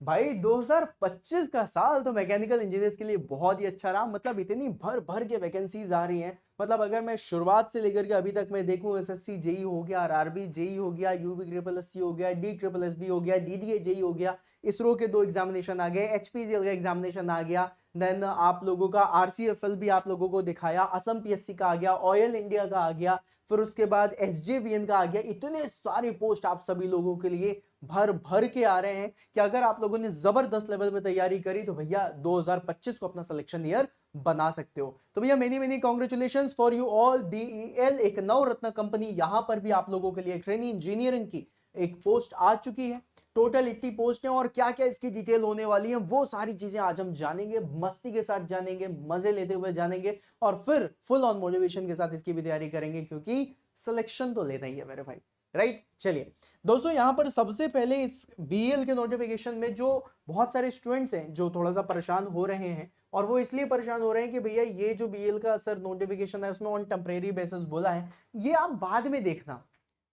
भाई 2025 का साल तो मैकेनिकल इंजीनियर्स के लिए बहुत ही अच्छा रहा। मतलब इतनी भर भर के वैकेंसीज आ रही हैं। मतलब अगर मैं शुरुआत से लेकर के अभी तक मैं देखूं, एसएससी जेई हो गया, आरआरबी जेई हो गया, यूबी ट्रिपल एससी हो गया, डी ट्रिपल एसबी हो गया, डीडीए जेई हो गया, इसरो के 2 एग्जामिनेशन आ गए, एचपीसीएल का एग्जामिनेशन आ गया, देन आप लोगों का आरसीएफएल भी आप लोगों को दिखाया, असम पीएससी का आ गया, ऑयल इंडिया का आ गया, फिर उसके बाद एसजेवीएन का आ गया। इतने सारे पोस्ट आप सभी लोगों के लिए भर भर के आ रहे हैं कि अगर आप लोगों ने जबरदस्त लेवल पे तैयारी करी तो भैया 2025 को अपना सिलेक्शन ईयर बना सकते हो। तो भैया many many congratulations for you all. BEL एक नवरत्न कंपनी, यहां पर भी आप लोगों के लिए ट्रेनिंग इंजीनियरिंग की एक पोस्ट आ चुकी है। टोटल 80 पोस्ट है और क्या क्या इसकी डिटेल होने वाली है वो सारी चीजें आज हम जानेंगे, मस्ती के साथ जानेंगे, मजे लेते हुए जानेंगे और फिर फुल ऑन मोटिवेशन के साथ इसकी भी तैयारी करेंगे क्योंकि सिलेक्शन तो लेना ही है मेरे भाई। राइट, चलिए दोस्तों, यहां पर सबसे पहले इस बीएल के नोटिफिकेशन में जो बहुत सारे स्टूडेंट्स हैं जो थोड़ा सा परेशान हो रहे हैं, और वो इसलिए परेशान हो रहे हैं कि भैया ये जो बीएल का सर नोटिफिकेशन है उसमें ऑन टेम्परेरी बेसिस बोला है, ये आप बाद में देखना,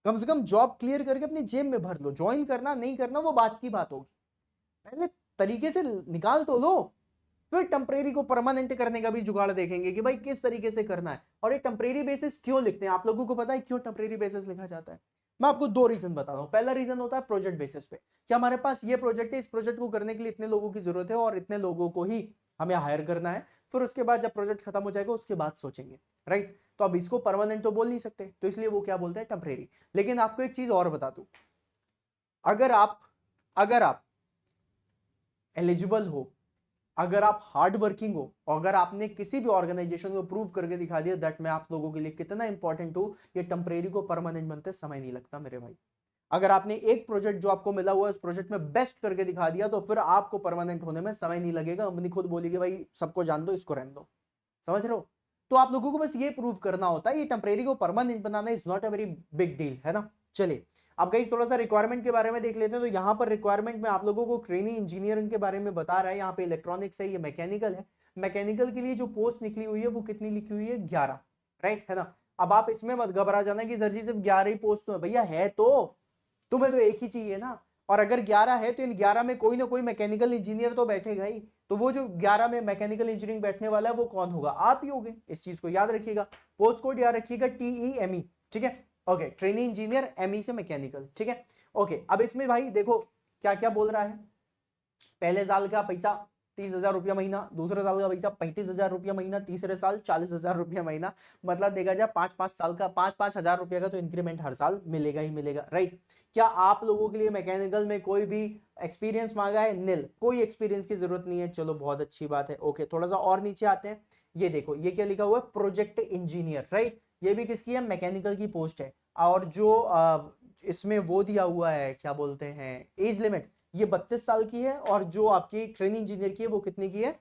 कम से कम जॉब क्लियर करके अपनी जेब में भर लो। ज्वाइन करना नहीं करना वो बात की बात होगी, पहले तरीके से निकाल तो लो, फिर टेम्परेरी को परमानेंट करने का भी जुगाड़ देखेंगे कि भाई किस तरीके से करना है। और ये टेम्परेरी बेसिस क्यों लिखते हैं, आप लोगों को पता है क्यों टेम्परेरी बेसिस लिखा जाता है? मैं आपको 2 रीजन बताता हूं। पहला रीजन होता है प्रोजेक्ट बेसिस पे, कि हमारे पास ये प्रोजेक्ट है, इस प्रोजेक्ट को करने के लिए इतने लोगों की जरूरत है और इतने लोगों को ही हमें हायर करना है। फिर उसके बाद जब प्रोजेक्ट खत्म हो जाएगा उसके बाद सोचेंगे। राइट, तो अब इसको परमानेंट तो बोल नहीं सकते, तो इसलिए वो क्या बोलते हैं, टेम्परेरी। लेकिन आपको एक चीज और बता दूं, अगर आप एलिजिबल हो, अगर आप हार्ड वर्किंग हो, अगर आपने किसी भी ऑर्गेनाइजेशन को प्रूव करके दिखा दिया दैट मैं आप लोगों के लिए कितना इंपॉर्टेंट हूं, ये टेम्परेरी को परमानेंट बनते समय नहीं लगता मेरे भाई। अगर आपने एक प्रोजेक्ट जो आपको मिला हुआ है उस प्रोजेक्ट में बेस्ट करके दिखा दिया तो फिर आपको परमानेंट होने में समय नहीं लगेगा। कंपनी खुद बोलेगी भाई सबको जान दो, इसको रहने दो। समझ रहे हो? तो आप लोगों को बस ये प्रूव करना होता है, ये टेम्परेरी को permanent banana is not a very big deal, है ना। चलिए अब गाइस थोड़ा सा रिक्वायरमेंट के बारे में देख लेते हैं। तो यहाँ पर रिक्वायरमेंट में आप लोगों को ट्रेनिंग इंजीनियरिंग के बारे में बता रहा है। यहाँ पे इलेक्ट्रॉनिक्स है, ये मैकेनिकल है। मैकेनिकल के लिए जो पोस्ट निकली हुई है वो कितनी लिखी हुई है, 11। राइट, है ना। अब आप इसमें मत घबरा जाना कि सर जी सिर्फ 11 ही पोस्ट तो है, भैया है तो तुम्हें तो एक ही चाहिए ना। और अगर 11 है तो इन 11 में कोई ना कोई मैकेनिकल इंजीनियर तो बैठेगा ही। तो वो जो 11 में मैकेनिकल इंजीनियरिंग बैठने वाला है वो कौन होगा, आप ही होगे। इस चीज को याद रखिएगा, पोस्ट कोड याद रखिएगा, TEME। ठीक है, ओके, ट्रेनिंग इंजीनियर, एमई से मैकेनिकल। ठीक है, ओके। अब इसमें भाई देखो क्या क्या बोल रहा है। पहले साल का पैसा 30,000 रुपया महीना, दूसरे साल का पैसा 35,000 रुपया महीना, तीसरे साल 40,000 रुपया महीना। मतलब देखा जाए 5-5 साल का 5-5 हजार रुपया का तो इंक्रीमेंट हर साल मिलेगा ही मिलेगा। राइट, क्या आप लोगों के लिए मैकेनिकल में कोई भी एक्सपीरियंस मांगा है? नील, कोई एक्सपीरियंस की जरूरत नहीं है। चलो बहुत अच्छी बात है। ओके, थोड़ा सा और नीचे आते हैं। ये देखो ये क्या लिखा हुआ है, प्रोजेक्ट इंजीनियर। राइट, ये भी किसकी है, मैकेनिकल की पोस्ट है। और जो इसमें वो दिया हुआ है क्या बोलते हैं एज लिमिट, ये 32 साल की है। और जो आपकी ट्रेनिंग इंजीनियर की है वो कितने की है,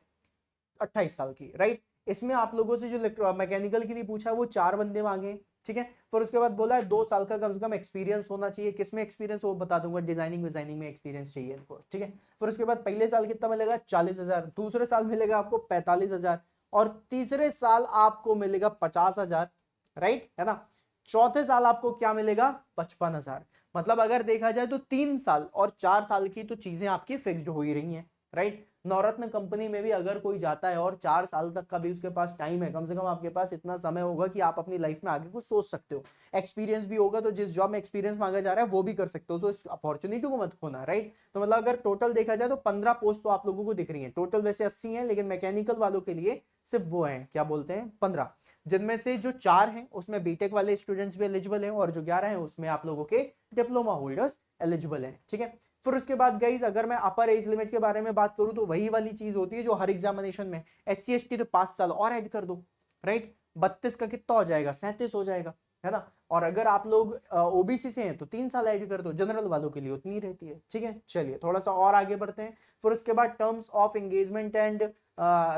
28 साल की। राइट, इसमें आप लोगों से जो मैकेनिकल के लिए पूछा है वो 4 बंदे मांगे। ठीक है, फिर उसके बाद बोला है 2 साल का कम से कम एक्सपीरियंस होना चाहिए। किसमें एक्सपीरियंस वो बता दूंगा, डिजाइनिंग विजाइनिंग में एक्सपीरियंस चाहिए इनको। ठीक है, फिर उसके बाद पहले साल कितना मिलेगा, 40,000। दूसरे साल मिलेगा आपको 45,000 और तीसरे साल आपको मिलेगा 50,000। राइट, है ना। चौथे साल आपको क्या मिलेगा, 55,000। मतलब अगर देखा जाए तो 3 साल और 4 साल की तो चीजें आपकी फिक्स्ड हो ही रही हैं। राइट, नवरत्न कंपनी में भी अगर कोई जाता है और 4 साल तक का भी उसके पास टाइम है, कम से कम आपके पास इतना समय होगा कि आप अपनी लाइफ में आगे कुछ सोच सकते हो। एक्सपीरियंस भी होगा तो जिस जॉब में एक्सपीरियंस मांगा जा रहा है वो भी कर सकते हो। तो इस अपॉर्चुनिटी को मत खोना। राइट, तो मतलब अगर टोटल देखा जाए तो 15 पोस्ट तो आप लोगों को दिख रही है। टोटल वैसे 80 है लेकिन मैकेनिकल वालों के लिए सिर्फ वो है क्या बोलते हैं 15, जिनमें से जो 4 हैं उसमें बीटेक वाले स्टूडेंट्स भी एलिजिबल हैं और जो 11 हैं उसमें आप लोगों के डिप्लोमा होल्डर्स एलिजिबल हैं। ठीक है, फिर उसके बाद गाइज अगर मैं अपर एज लिमिट के बारे में बात करूं तो वही वाली चीज होती है जो हर एग्जामिनेशन में, SC ST तो 5 साल और ऐड कर दो। राइट, 32 का कितना हो जाएगा, 37 हो जाएगा, है ना। और अगर आप लोग ओबीसी से हैं तो 3 साल ऐड कर दो, जनरल वालों के लिए उतनी रहती है। ठीक है, चलिए थोड़ा सा और आगे बढ़ते हैं। फिर उसके बाद terms of engagement and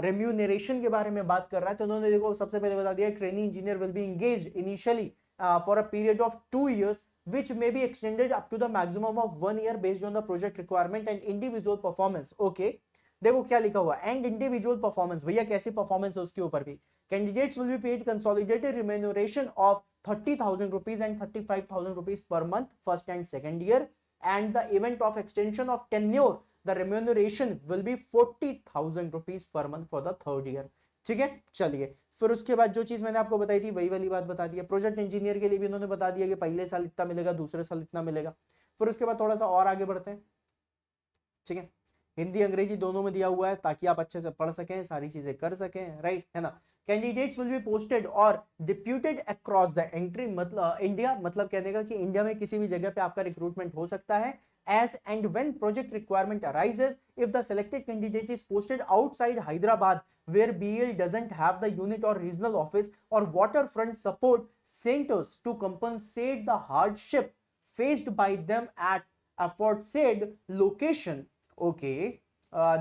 remuneration के बारे में बात कर रहा है। तो उन्होंने देखो सबसे पहले बता दिया training engineer will be engage initially for a period of 2 years which may be extended up to the maximum of 1 year based on the project requirement and individual performance. Okay, देखो क्या लिखा हुआ एंड इंडिविजुअल परफॉर्मेंस, भैया कैसी performance है उसके ऊपर भी। Candidates will be paid consolidated remuneration of 30,000 rupees and 35,000 rupees per month first and second year, and the event of extension of tenure the remuneration will be 40,000 rupees per month for the third year. ठीक है, चलिए फिर उसके बाद जो चीज मैंने आपको बताई थी वही वाली बात बता दी है। प्रोजेक्ट इंजीनियर के लिए भी उन्होंने बता दिया कि पहले साल इतना मिलेगा, दूसरे साल इतना मिलेगा। फिर उसके बाद थोड़ा सा और आगे बढ़ते हैं। ठीक है, हिंदी अंग्रेजी दोनों में दिया हुआ है ताकि आप अच्छे से पढ़ सकें, सारी चीजें कर सकें, राइट है ना। कैंडिडेट्स विल बी पोस्टेड और डिप्यूटेड अक्रॉस द एंट्री, मतलब इंडिया, मतलब कहने का कि इंडिया में किसी भी जगह पे आपका रिक्रूटमेंट हो सकता है। as and when project requirement arises, if the selected candidate is posted outside Hyderabad where BL doesn't have the unit or regional office or waterfront support centers to compensate the hardship faced by them at aforesaid location, okay,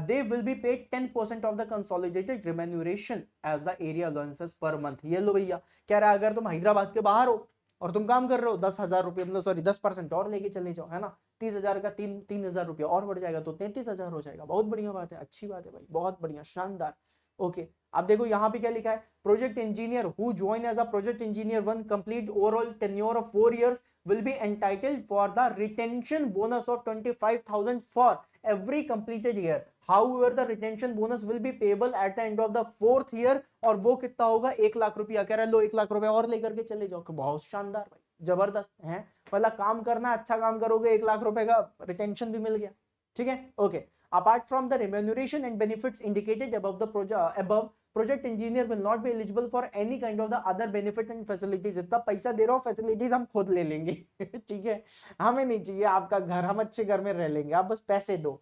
they will be paid 10% of the consolidated remuneration as the area allowances per month। ये लो भैया, कह रहा है अगर तुम हैदराबाद के बाहर हो और तुम काम कर रहे हो 10,000 रुपये, मतलब सॉरी 10% और लेके चले जाओ, है ना, 30,000 का 3,000 रुपया और बढ़ जाएगा तो 33,000 हो जाएगा। बहुत बढ़िया बात है, अच्छी बात है भाई, बहुत बढ़िया, शानदार। ओके, अब देखो यहाँ पे क्या लिखा है, project engineer who join as a project engineer one complete overall tenure of 4 years will be entitled for the retention bonus of 25,000 for every completed year। However, the retention bonus will be payable at the end of the 4th year, और वो कितना होगा, 1,00,000 रुपया। कह रहा है लो 1,00,000 रुपया और लेकर के चले जाओ। बहुत शानदार भाई, जबरदस्त है, मतलब काम करना, अच्छा काम करोगे 1,00,000 रुपए का रिटेंशन भी मिल गया। ठीक है, okay. Apart from the remuneration and benefits indicated above the project engineer will not be eligible for any kind of the other benefit and facilities. इतना पैसा दे रहा हूं, फैसिलिटीज हम खुद ले लेंगे। ठीक है, हमें नहीं चाहिए आपका घर, हम अच्छे घर में रह लेंगे, आप बस पैसे दो,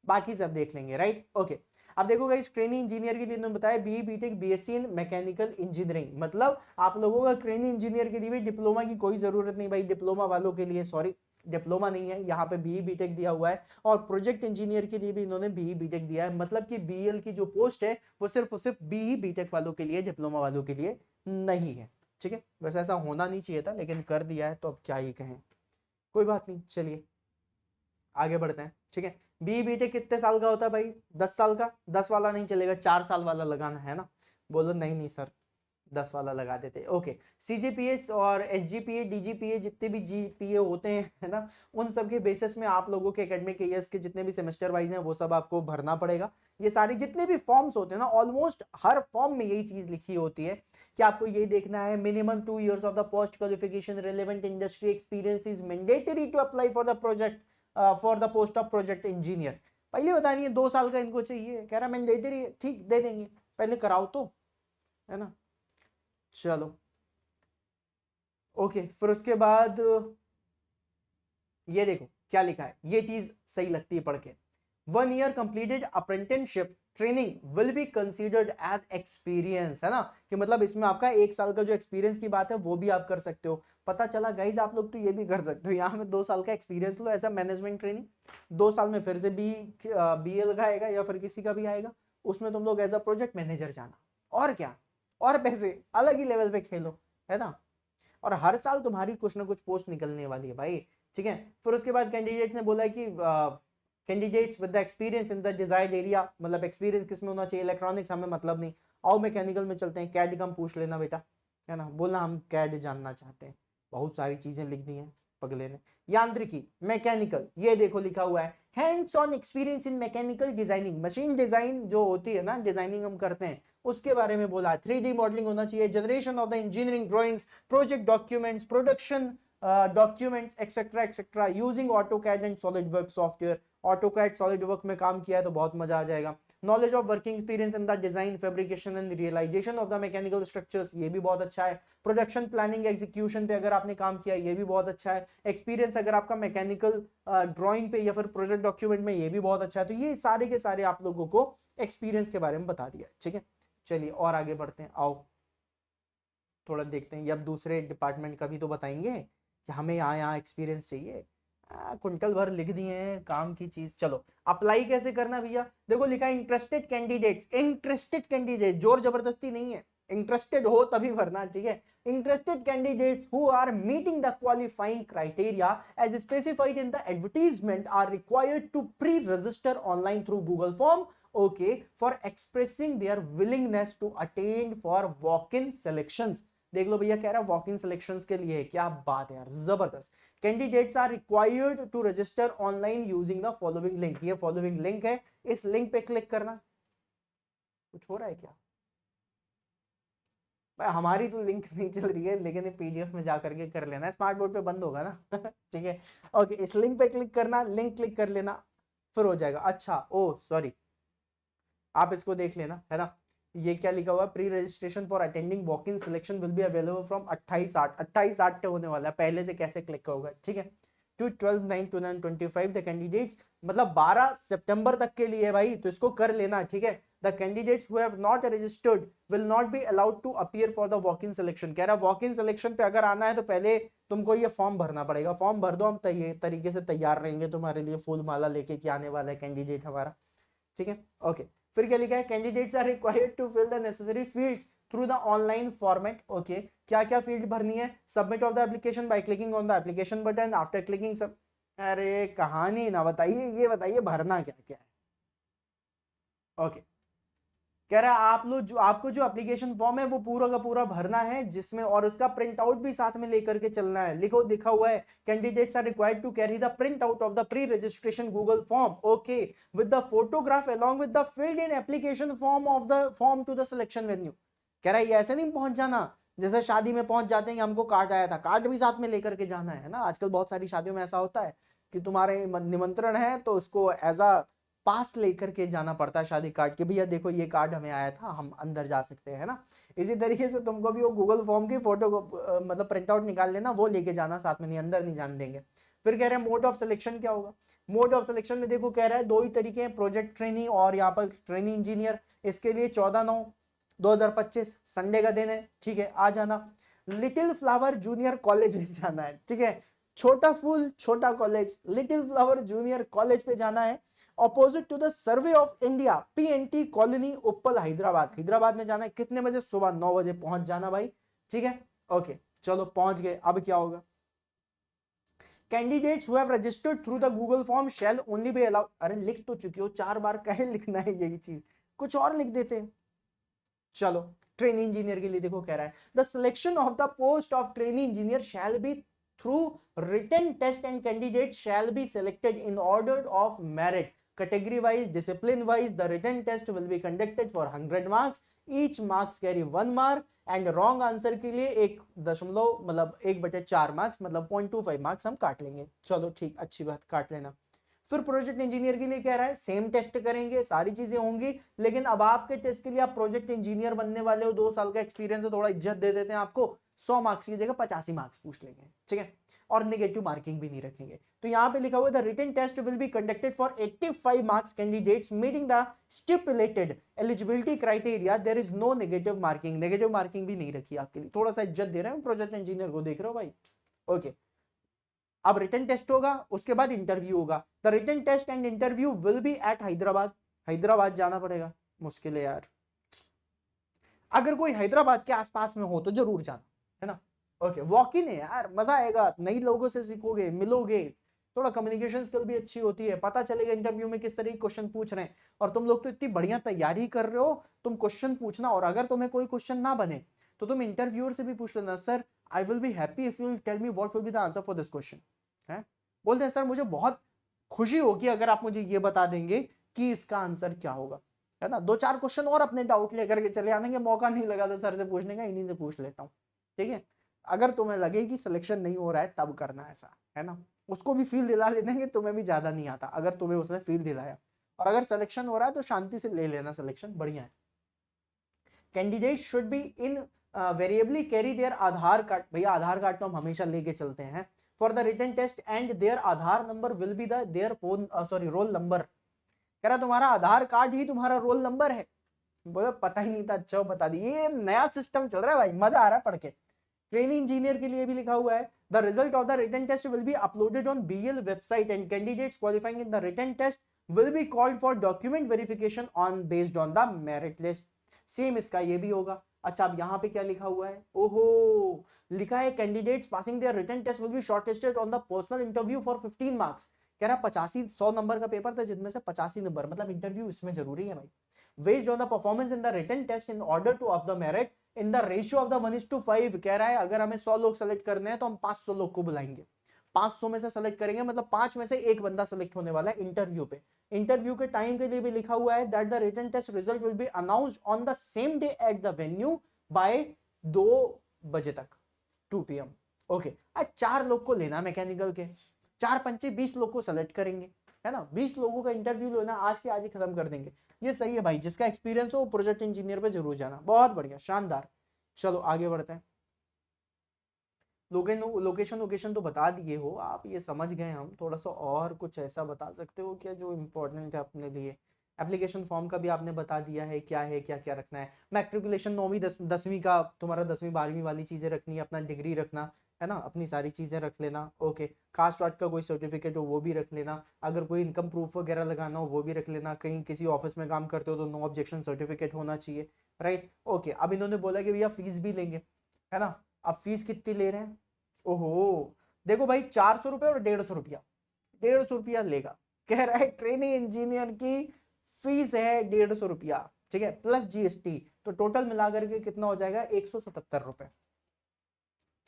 बाकी सब देख लेंगे, राइट। ओके, अब देखो गाइस, ट्रेनिंग इंजीनियर के लिए इन्होंने बताया BE BTech BSc in mechanical engineering, मतलब आप लोगों का ट्रेनिंग इंजीनियर के लिए डिप्लोमा की कोई जरूरत नहीं भाई। डिप्लोमा वालों के लिए, सॉरी डिप्लोमा नहीं है यहाँ पे, बीई बीटेक दिया हुआ है। और प्रोजेक्ट इंजीनियर के लिए भी इन्होंने बीई बीटेक दिया है, मतलब कि बीएल की जो पोस्ट है वो सिर्फ और सिर्फ बीई बीटेक वालों के लिए, डिप्लोमा वालों के लिए नहीं है। ठीक है, वैसे ऐसा होना नहीं चाहिए था लेकिन कर दिया है तो अब क्या ही कहें, कोई बात नहीं। चलिए आगे बढ़ते हैं। ठीक है, बीई बीटेक कितने साल का होता है भाई, 10 साल का। 10 वाला नहीं चलेगा, 4 साल वाला लगाना है ना। बोलो नहीं नहीं सर 10 वाला लगा देते। ओके, सीजीपीएस और एसजीपीए डीजीपीए जितने भी जीपीए होते हैं, है ना, उन सब के बेसिस में आप लोगों के एकेडमिक ईयर्स के जितने भी सेमेस्टर वाइज हैं वो सब आपको भरना पड़ेगा। ये सारी जितने भी फॉर्म्स होते हैं ना, ऑलमोस्ट हर फॉर्म में यही चीज लिखी होती है कि आपको ये देखना है minimum 2 years of the post qualification relevant industry experience is mandatory to apply for the project for the post of project engineer. पहले बतानी है 2 साल का इनको चाहिए, कह रहा मैंडेटरी, ठीक दे देंगे, पहले कराओ तो, है ना। चलो ओके, फिर उसके बाद ये देखो क्या लिखा है, ये चीज सही लगती है पढ़ के। 1 year completed apprenticeship training will be considered as experience, है ना, कि मतलब इसमें आपका 1 साल का जो एक्सपीरियंस की बात है वो भी आप कर सकते हो। पता चला गाइज आप लोग तो ये भी कर सकते हो, यहाँ में 2 साल का एक्सपीरियंस लो ऐसा मैनेजमेंट ट्रेनिंग, 2 साल में फिर से बीएल का आएगा या फिर किसी का भी आएगा, उसमें तुम लोग एज अ प्रोजेक्ट मैनेजर जाना, और क्या, और पैसे अलग ही लेवल पे खेलो, है ना। और हर साल तुम्हारी कुछ ना कुछ पोस्ट निकलने वाली है भाई। ठीक है, फिर उसके बाद कैंडिडेट ने बोला कि candidates with the experience in the desired area, मतलब एक्सपीरियंस किसमें होना चाहिए, इलेक्ट्रॉनिक्स हमें मतलब नहीं, आओ मैकेनिकल में चलते हैं, कैड कम पूछ लेना बेटा, है ना, बोलना हम कैड जानना चाहते हैं, बहुत सारी चीजें लिख दी हैं पगले ने। यांत्रिकी मैकेनिकल, ये देखो लिखा हुआ है hands on experience in mechanical designing, machine design जो होती है ना, डिजाइनिंग हम करते हैं उसके बारे में बोला। 3D मॉडलिंग होना चाहिए, generation of the engineering drawings, project documents, production documents etcetera etcetera, using AutoCAD and SolidWork software. AutoCAD SolidWork में काम किया है तो बहुत मजा आ जाएगा। Knowledge of working experience in the design fabrication and realisation of the mechanical structures, ये भी बहुत अच्छा है। प्रोडक्शन प्लानिंग एग्जीक्यूशन पे अगर आपने काम किया ये भी बहुत अच्छा है। एक्सपीरियंस अगर आपका मैकेनिकल ड्राइंग पे या फिर प्रोजेक्ट डॉक्यूमेंट में, ये भी बहुत अच्छा है। तो ये सारे के सारे आप लोगों को एक्सपीरियंस के बारे में बता दिया। ठीक है, चलिए और आगे बढ़ते हैं, आओ थोड़ा देखते हैं। ये अब दूसरे डिपार्टमेंट का भी तो बताएंगे कि हमें यहाँ एक्सपीरियंस चाहिए, कुंटल भर लिख दिए हैं काम की चीज। चलो अप्लाई कैसे करना भैया, देखो लिखा है इंटरेस्टेड कैंडिडेट्स, इंटरेस्टेड कैंडिडेट, जोर जबरदस्ती नहीं है, इंटरेस्टेड हो तभी भरना। ठीक है, interested candidates who are meeting the qualifying criteria as specified in the advertisement are required to pre register online through Google form, okay, for expressing their willingness to attend for walk-in selections। देख लो भैया, कह रहा है walk in selections के लिए। क्या बात है यार, जबरदस्त। Candidates are required to register online using the following link. ये फॉलोइंग लिंक है, इस लिंक पे क्लिक करना। कुछ हो रहा है क्या भाई? हमारी तो लिंक नहीं चल रही है, लेकिन ये पीडीएफ में जाकर के कर लेना, स्मार्ट बोर्ड पे बंद होगा ना। ठीक है, ओके, इस लिंक पे क्लिक करना, लिंक क्लिक कर लेना, फिर हो जाएगा। अच्छा, ओ सॉरी, आप इसको देख लेना, है ना। ये क्या लिखा हुआ है, pre registration for attending walk in selection will be available from 28/8 होने वाला है। पहले से कैसे क्लिक होगा, ठीक है, टू 12/9/2025 द कैंडिडेट्स, मतलब 12 सितंबर तक के लिए भाई, तो इसको कर लेना, ठीक है। The candidates who have not registered will not be allowed to appear for the walk in selection. कह रहा है वॉक इन सिलेक्शन पे अगर आना है तो पहले तुमको ये फॉर्म भरना पड़ेगा। फॉर्म भर दो, हम तरीके से तैयार रहेंगे तुम्हारे लिए, फूल माला लेके कि आने वाला है कैंडिडेट हमारा, ठीक है, ओके। फिर क्या लिखा है, candidates are required to fill the necessary fields through the online format. Okay, क्या क्या फील्ड भरनी है, submit of the application by clicking on the application button after clicking सब। अरे कहानी ना बताइए, ये बताइए भरना क्या क्या है। ओके, कह रहा है आप लोग जो, आपको जो एप्लीकेशन फॉर्म है वो पूरा का पूरा भरना है, जिसमें और उसका प्रिंट आउट भी साथ में लेकर के चलना है। लिखो, लिखा हुआ है candidates are required to carry the print out of the pre registration Google form, okay, with the photograph along with the filled in application form of the form to the selection venue. कह रहा है ये ऐसे नहीं पहुंच जाना जैसे शादी में पहुंच जाते हैं कि हमको कार्ड आया था, कार्ड भी साथ में लेकर के जाना है ना। आजकल बहुत सारी शादियों में ऐसा होता है कि तुम्हारे निमंत्रण है तो उसको एज अ पास लेकर के जाना पड़ता है शादी कार्ड के, भैया देखो ये कार्ड हमें आया था, हम अंदर जा सकते हैं ना। इसी तरीके से तुमको भी वो गूगल फॉर्म की फोटो मतलब प्रिंट आउट निकाल लेना, वो लेके जाना साथ में, नहीं अंदर नहीं जान देंगे। फिर कह रहे हैं मोड ऑफ सिलेक्शन क्या होगा। मोड ऑफ सिलेक्शन में देखो, कह रहा है दो ही तरीके हैं, प्रोजेक्ट ट्रेनी और यहाँ पर ट्रेनी इंजीनियर। इसके लिए 14/9/2025 संडे का दिन है, ठीक है, आ जाना। लिटिल फ्लावर जूनियर कॉलेज जाना है, ठीक है, छोटा फूल छोटा college, little flower junior college पे जाना है, opposite to the survey of India P N T colony Uppal Hyderabad. Hyderabad में जाना है, कितने बजे, सुबह 9 बजे पहुंच जाना भाई, ठीक है, ओके। चलो पहुंच गए, अब क्या होगा, candidates who have registered through the Google form shell only be allowed. अरे लिख तो चुकी हो 4 बार, कहे लिखना है यही चीज, कुछ और लिख देते हैं। चलो, ट्रेनी इंजीनियर के लिए देखो, कह रहा है the selection of the post of trainee engineer shall be through written test and candidate shall be selected in order of merit category wise, discipline wise. The written test will be conducted for 100 marks. Each marks carry 1 mark and wrong answer के लिए 1 मतलब 1/4 marks, मतलब 0.25 marks हम काट लेंगे। चलो ठीक, अच्छी बात, काट लेना। फिर प्रोजेक्ट इंजीनियर के लिए कह रहा है सेम टेस्ट करेंगे, सारी चीजें होंगी, लेकिन अब आपके टेस्ट के लिए आप प्रोजेक्ट इंजीनियर बनने वाले हो, 2 साल का एक्सपीरियंस है, थोड़ा इज्जत दे देते हैं आपको, 100 मार्क्स की जगह 85 मार्क्स पूछ लेंगे, ठीक है, और नेगेटिव मार्किंग भी नहीं रखेंगे। तो यहां पे लिखा हुआ है the written test will be conducted for 85 marks candidates meeting the stipulated eligibility criteria, there is no negative marking. Negative marking भी नहीं रखी आपके लिए, थोड़ा सा इज्जत दे रहे हैं प्रोजेक्ट इंजीनियर को, देख रहे हो भाई, ओके। अब रिटन टेस्ट होगा, उसके बाद इंटरव्यू होगा। The written test and interview will be at Hyderabad. Hyderabad जाना पड़ेगा, मुश्किल है यार, अगर कोई हैदराबाद के आसपास में हो तो जरूर जाना, है ना, ओके। वॉक इन है यार, मजा आएगा, नई लोगों से सीखोगे, मिलोगे, थोड़ा कम्युनिकेशन स्किल भी अच्छी होती है, पता चलेगा इंटरव्यू में किस तरह के क्वेश्चन पूछ रहे हैं। और तुम लोग तो इतनी बढ़िया तैयारी कर रहे हो, तुम क्वेश्चन पूछना, और अगर तुम्हें कोई क्वेश्चन ना बने तो तुम इंटरव्यूअर से भी पूछ लेना, sir I will be happy if you tell me what will be the answer for this question, है, बोलते हैं सर मुझे बहुत खुशी होगी अगर आप मुझे ये बता देंगे कि इसका आंसर क्या होगा, है ना। 2-4 क्वेश्चन और अपने डाउट लेकर के चले आने के, मौका नहीं लगा था सर से पूछने का, इन्हीं से पूछ लेता हूँ, ठीक है। अगर तुम्हें लगे कि सिलेक्शन नहीं हो रहा है तब करना ऐसा, है ना, उसको भी फील दिला लेते हैं कि तुम्हें भी ज्यादा नहीं आता, अगर तुम्हें उसने फील दिलाया, और अगर सिलेक्शन हो रहा है तो शांति से ले लेना सिलेक्शन, बढ़िया है। Candidate should be invariably carry their Aadhaar card, भैया आधार कार्ड तो हम हमेशा लेके चलते हैं, for the written test and their Aadhaar number will be the their phone sorry roll number. कह रहा तुम्हारा आधार कार्ड ही तुम्हारा रोल नंबर है, बोला पता ही नहीं था, अच्छा बता दी, ये नया सिस्टम चल रहा है भाई, मजा आ रहा है पढ़ के। ट्रेनिंग इंजीनियर के लिए भी लिखा हुआ है the result of the written test will be uploaded on BL website and candidates qualifying in the written test will be called for document verification on based on the merit list. Same इसका ये भी होगा। अच्छा, अब यहाँ पे क्या लिखा हुआ है, ओहो, लिखा है candidates passing their written test will be shortlisted on the personal interview for 15 marks. कह रहा 85 100 नंबर का पेपर था जिनमें से 85 नंबर, मतलब इंटरव्यू इसमें जरूरी है भाई, based on the performance in the written test in order to of the merit in the ratio of the 1:5। कह रहा है अगर हमें 100 लोग सेलेक्ट करने हैं तो हम 500 लोग को बुलाएंगे, 500 में से सेलेक्ट करेंगे, मतलब 5 में से एक बंदा सेलेक्ट होने वाला है इंटरव्यू पे। इंटरव्यू के टाइम के लिए भी लिखा हुआ है that the written test result will be announced on the same day at the venue by 2 बजे तक, 2 PM। ओके, आज 4 लोग को लेना मैकेनिकल के, 4×5 20 लोग को सेलेक्ट करेंगे, है ना, 20 लोगों का इंटरव्यू लेना, आज के आज ही खत्म कर देंगे। ये सही है भाई, जिसका एक्सपीरियंस हो वो प्रोजेक्ट इंजीनियर पे जरूर जाना, बहुत बढ़िया, शानदार। चलो आगे बढ़ते हैं। लोकेशन तो बता दिए हो आप, ये समझ गए हम। थोड़ा सा और कुछ ऐसा बता सकते हो क्या जो इम्पोर्टेंट है अपने लिए? एप्लीकेशन फॉर्म का भी आपने बता दिया है क्या क्या रखना है। मैट्रिकुलेशन 9वीं 10वीं का तुम्हारा 10वीं 12वीं वाली चीजें रखनी है, अपना डिग्री रखना है ना, अपनी सारी चीजें रख लेना। ओके, कास्ट वास्ट का कोई सर्टिफिकेट हो वो भी रख लेना, अगर कोई इनकम प्रूफ वगैरह लगाना हो वो भी रख लेना, कहीं किसी ऑफिस में काम करते हो तो नो ऑब्जेक्शन सर्टिफिकेट होना चाहिए, राइट। ओके, अब इन्होंने बोला कि भैया फीस भी लेंगे, है ना। अब फीस कितनी ले रहे हैं? ओहो, देखो भाई 400 रुपये और 150 रुपया, 150 रुपया लेगा। कह रहा है ट्रेनिंग इंजीनियर की फीस है 150 रुपया, ठीक है, प्लस GST, तो टोटल मिलाकर के कितना हो जाएगा? 177 रुपए,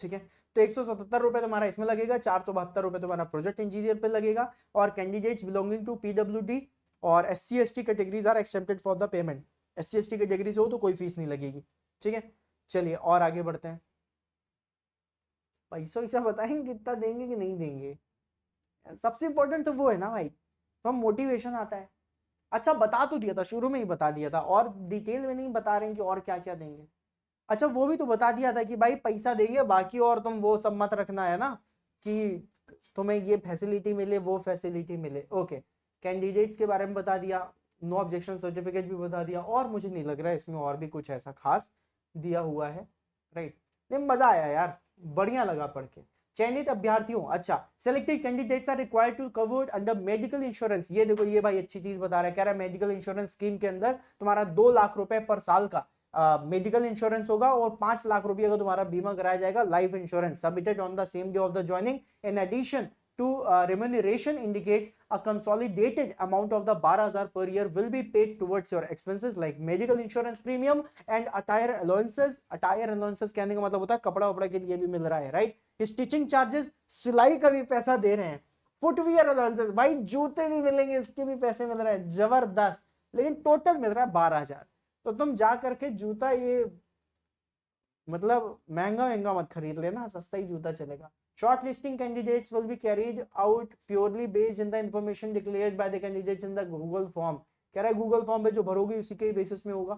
ठीक है। तो 177 रुपए तुम्हारा इसमें लगेगा, 472 रुपए तुम्हारा प्रोजेक्ट इंजीनियर पे लगेगा। और कैंडिडेट्स बिलोंगिंग टू PWD और SC/ST categories are accepted for the payment. SC/ST category से हो तो कोई फीस नहीं लगेगी, ठीक है। चलिए और आगे बढ़ते हैं। पैसा वैसा बताएंगे कितना देंगे कि नहीं देंगे, सबसे इंपॉर्टेंट तो वो है ना भाई, तो हम मोटिवेशन आता है। अच्छा बता तो दिया था, शुरू में ही बता दिया था, और डिटेल में नहीं बता रहे हैं कि और क्या क्या देंगे। अच्छा वो भी तो बता दिया था कि भाई पैसा देंगे बाकी, और तुम वो सब मत रखना है ना कि तुम्हें ये फैसिलिटी मिले वो फैसिलिटी मिले। ओके, कैंडिडेट्स के बारे में बता दिया, नो ऑब्जेक्शन सर्टिफिकेट भी बता दिया, और मुझे नहीं लग रहा है इसमें और भी कुछ ऐसा खास दिया हुआ है, राइट। नहीं मजा आया यार, बढ़िया लगा पढ़ के। चयनित अभ्यर्थियों, अच्छा, selected candidates are required to covered under medical insurance. ये देखो ये भाई अच्छी चीज बता रहा है, कह रहा है मेडिकल इंश्योरेंस स्कीम के अंदर तुम्हारा 2 लाख रुपए पर साल का मेडिकल इंश्योरेंस होगा, और 5 लाख रुपए का तुम्हारा बीमा कराया जाएगा, life insurance, submitted on the same day of the joining. In addition to remuneration indicates a consolidated amount of the 12,000 per year will be paid towards your expenses like medical insurance premium and attire allowances। attire allowances कहने का मतलब होता है कपड़ा वपड़ा के लिए भी मिल रहा है, राइट। स्टिचिंग चार्जेस, सिलाई का भी पैसा दे रहे हैं। फुटवियर अलाउंसेस, भाई जूते भी मिलेंगे, इसके भी पैसे मिल रहे हैं, जबरदस्त। लेकिन टोटल मिल रहा है 12,000। तो तुम जा करके जूता, ये मतलब महंगा महंगा मत खरीद लेना, सस्ता ही जूता चलेगा। Shortlisting candidates will be carried out purely based on the information declared by the candidates in the Google form। कह रहा है Google फॉर्म पे जो भरोगे उसी के बेसिस में होगा।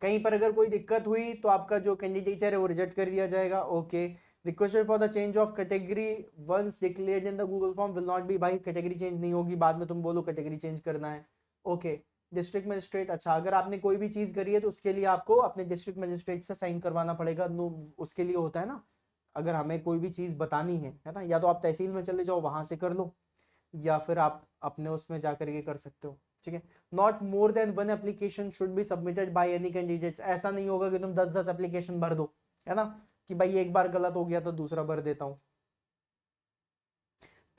कहीं पर अगर कोई दिक्कत हुई तो आपका जो कैंडिडेचर है वो रिजेक्ट कर दिया जाएगा। Okay, requested for the change of category once declared in the Google form will not be. भाई कैटेगरी चेंज नहीं होगी, बाद में तुम बोलो कैटेगरी चेंज करना है। ओके, डिस्ट्रिक्ट मजिस्ट्रेट, अच्छा अगर आपने कोई भी चीज करी है तो उसके लिए आपको अपने डिस्ट्रिक्ट मजिस्ट्रेट से साइन करवाना पड़ेगा। नो, उसके लिए होता है ना, अगर हमें कोई भी चीज बतानी है ना, या तो आप तहसील में चले जाओ वहां से कर लो, या फिर आप अपने उसमें जाकर के कर सकते हो, ठीक है। Not more than 1 application should be submitted by any candidates. ऐसा नहीं होगा कि तुम 10-10 एप्लीकेशन भर दो, है ना, कि भाई एक बार गलत हो गया तो दूसरा भर देता हूं।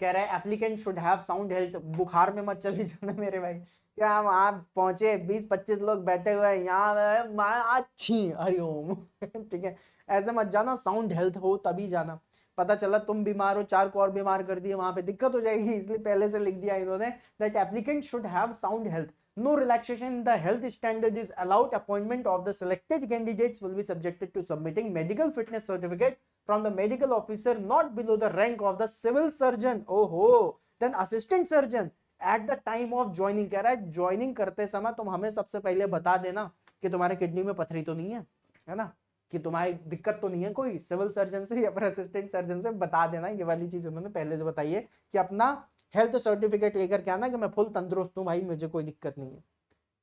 कह रहा है applicant should have sound health. बुखार में मत चले जाना मेरे भाई, क्या हम आप पहुंचे 20-25 लोग बैठे हुए हैं यहाँ, अच्छी हरिओम ठीक है, ऐसे मत जाना, साउंड हेल्थ हो तभी जाना। पता चला तुम बीमार हो, 4 को और बीमार कर दिए, वहां पे दिक्कत हो जाएगी, इसलिए पहले से लिख दिया इन्होंने that applicant should have sound health. No relaxation in the health standard is allowed. Appointment of the selected candidates will be subjected to submitting medical fitness certificate from the medical officer not below the rank of the civil surgeon. Oh, then assistant surgeon at the time of joining। कह रहा है joining करते समय तुम हमें सबसे पहले बता देना कि तुम्हारे किडनी में पथरी तो नहीं है ना, कि तुम्हारी दिक्कत तो नहीं है कोई, सिविल सर्जन से या फिर असिस्टेंट सर्जन से बता देना। ये वाली चीज उन्होंने पहले से बताई है कि अपना हेल्थ सर्टिफिकेट लेकर के आना कि मैं फुल तंदुरुस्त हूँ भाई, मुझे कोई दिक्कत नहीं है।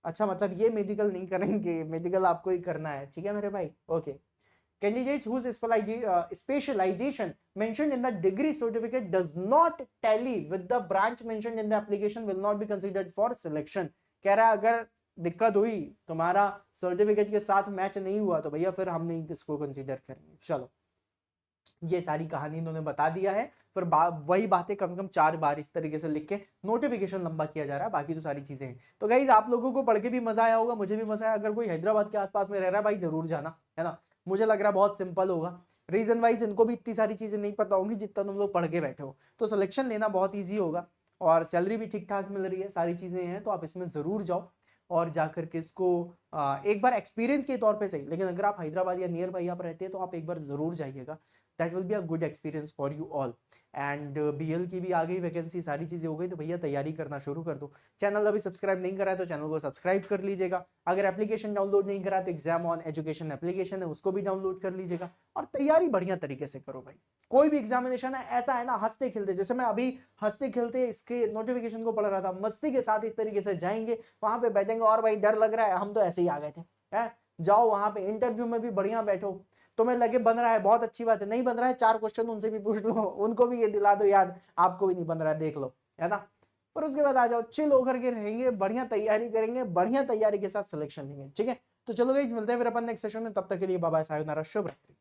अच्छा मतलब ये मेडिकल नहीं करेंगे, मेडिकल आपको ही करना है, ठीक है मेरे भाई। Okay, candidates whose specialization mentioned in the degree certificate does not tally with the branch mentioned in the application will not be considered for selection। कह रहा है अगर दिक्कत हुई, तुम्हारा सर्टिफिकेट के साथ मैच नहीं हुआ तो भैया फिर हम नहीं इसको कंसीडर करेंगे। चलो ये सारी कहानी इन्होंने बता दिया है। फिर वही बातें कम से कम 4 बार इस तरीके से लिख के नोटिफिकेशन लंबा किया जा रहा है, बाकी तो सारी चीजें हैं। तो गाइज आप लोगों को पढ़ के भी मजा आया होगा, मुझे भी मजा आया। अगर कोई हैदराबाद के आसपास में रह रहा है भाई जरूर जाना, है ना। मुझे लग रहा है बहुत सिंपल होगा। रीजन वाइज इनको भी इतनी सारी चीजें नहीं पता होंगी जितना तुम लोग पढ़ के बैठे हो, तो सिलेक्शन लेना बहुत ईजी होगा और सैलरी भी ठीक ठाक मिल रही है, सारी चीजें हैं। तो आप इसमें जरूर जाओ और जाकर के इसको एक बार एक्सपीरियंस के तौर पे सही, लेकिन अगर आप हैदराबाद या नियर बाई आप रहते हैं तो आप एक बार जरूर जाइएगा। That will be a good experience for you all. And BL की भी आ गई वैकेंसी, सारी चीजें हो गई, तो भैया तैयारी करना शुरू कर दो। चैनल अभी सब्सक्राइब नहीं करा है तो चैनल को सब्सक्राइब कर लीजिएगा। अगर एप्लीकेशन डाउनलोड नहीं करा तो एग्जाम ऑन एजुकेशन एप्लीकेशन है, उसको भी डाउनलोड कर लीजिएगा और तैयारी बढ़िया तरीके से करो भाई। कोई भी एग्जामिनेशन है ऐसा है ना, हंसते खेलते, जैसे मैं अभी हंसते खेलते इसके नोटिफिकेशन को पढ़ रहा था, मस्ती के साथ इस तरीके से जाएंगे, वहां पे बैठेंगे और भाई डर लग रहा है, हम तो ऐसे ही आ गए थे। है जाओ वहां पे इंटरव्यू में भी बढ़िया बैठो, तुम्हें लगे बन रहा है बहुत अच्छी बात है, नहीं बन रहा है 4 क्वेश्चन उनसे भी पूछ लो, उनको भी ये दिला दो याद, आपको भी नहीं बन रहा है देख लो, है ना। फिर उसके बाद आ जाओ, चिल होकर के रहेंगे, बढ़िया तैयारी करेंगे, बढ़िया तैयारी के साथ सिलेक्शन लेंगे, ठीक है। तो चलो गाइस मिलते हैं फिर अपन नेक्स्ट सेशन में, तब तक के लिए बाय बाय, सायोनारा, शुभ रात्रि।